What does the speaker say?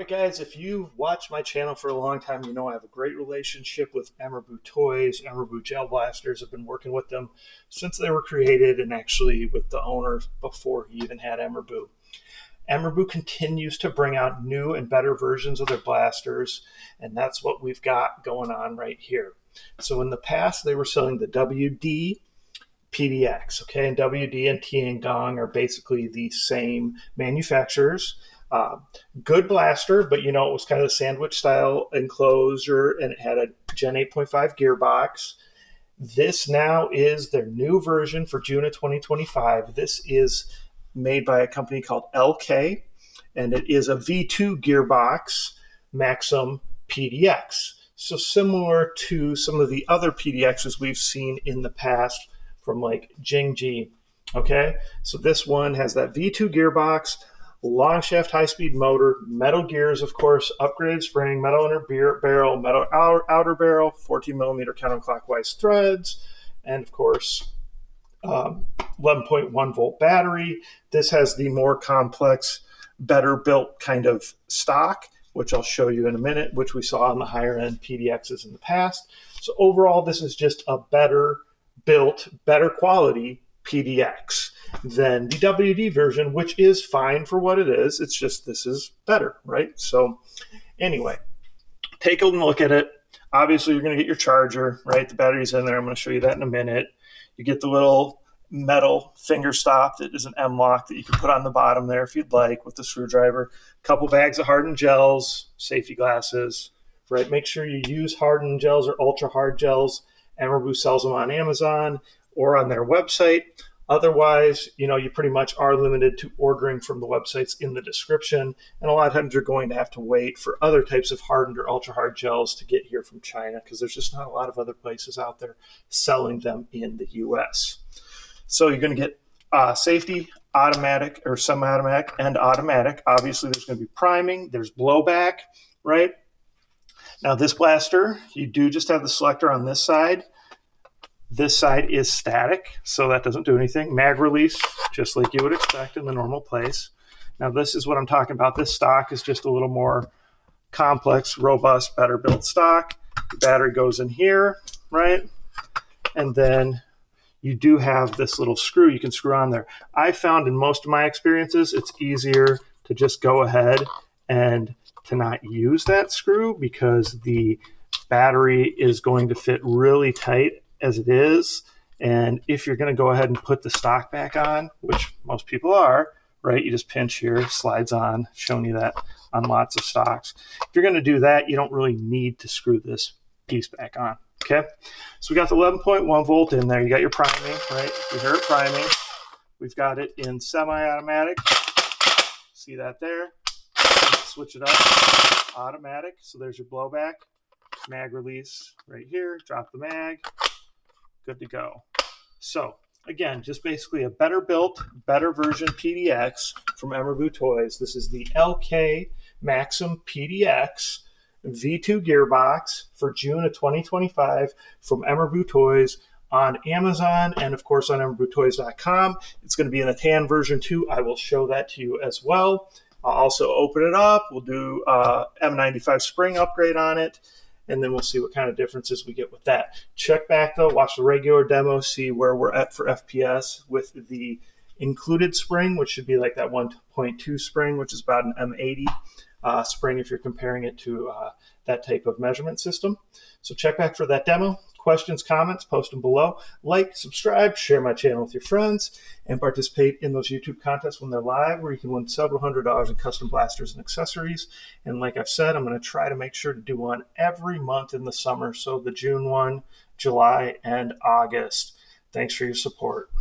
right, guys, if you've watched my channel for a long time, you know I have a great relationship with EMERBU Toys. EMERBU Gel Blasters. I've been working with them since they were created and actually with the owner before he even had EMERBU. EMERBU continues to bring out new and better versions of their blasters, and that's what we've got going on right here. So in the past, they were selling the WD PDX, okay? And WD and Tiangong are basically the same manufacturers. Good blaster, but you know, it was kind of a sandwich style enclosure and it had a Gen 8.5 gearbox. This now is their new version for June of 2025. This is made by a company called LK, and it is a V2 gearbox Maxim PDX. So similar to some of the other PDXs we've seen in the past from like Jingji, okay? So this one has that V2 gearbox, long shaft high-speed motor, metal gears, of course, upgraded spring, metal inner barrel, metal outer barrel, 14 millimeter counterclockwise threads, and of course, 11.1 volt battery. This has the more complex, better built kind of stock, which I'll show you in a minute, which we saw on the higher end PDXs in the past. So overall, this is just a better built, better quality PDX than the WD version, which is fine for what it is. It's just this is better, right? So anyway, take a look at it. Obviously, you're going to get your charger, right? The battery's in there. I'm going to show you that in a minute. You get the little metal finger stop that is an M-lock that you can put on the bottom there if you'd like with the screwdriver. A couple bags of hardened gels, safety glasses, right? Make sure you use hardened gels or ultra hard gels. EMERBU sells them on Amazon or on their website. Otherwise, you know, you pretty much are limited to ordering from the websites in the description. And a lot of times you're going to have to wait for other types of hardened or ultra hard gels to get here from China because there's just not a lot of other places out there selling them in the US. So you're going to get safety, automatic or semi-automatic and automatic. Obviously, there's going to be priming. There's blowback, right? Now this blaster, you do just have the selector on this side. This side is static, so that doesn't do anything. Mag release, just like you would expect in the normal place. Now this is what I'm talking about. This stock is just a little more complex, robust, better built stock. The battery goes in here, right? And then you do have this little screw you can screw on there. I found in most of my experiences, it's easier to just go ahead and to not use that screw because the battery is going to fit really tight as it is. And if you're going to go ahead and put the stock back on, which most people are, right? You just pinch here, slides on, showing you that on lots of stocks. If you're going to do that, you don't really need to screw this piece back on, okay? So we got the 11.1 volt in there. You got your priming, right? You hear it priming. We've got it in semi-automatic. See that there? Switch it up, automatic. So there's your blowback, mag release right here. Drop the mag. Good to go. So again, just basically a better built, better version PDX from EMERBU Toys. This is the LK Maxim PDX V2 gearbox for June of 2025 from EMERBU Toys on Amazon and of course on emerbutoys.com. It's going to be in a tan version too. I will show that to you as well. I'll also open it up. We'll do M95 spring upgrade on it. And then we'll see what kind of differences we get with that. Check back though, watch the regular demo, see where we're at for FPS with the included spring, which should be like that 1.2 spring, which is about an M80 spring if you're comparing it to that type of measurement system. So check back for that demo. Questions, comments, post them below. Like, subscribe, share my channel with your friends, and participate in those YouTube contests when they're live where you can win several $100s in custom blasters and accessories. And like I've said, I'm going to try to make sure to do one every month in the summer. So the June one, July, and August. Thanks for your support.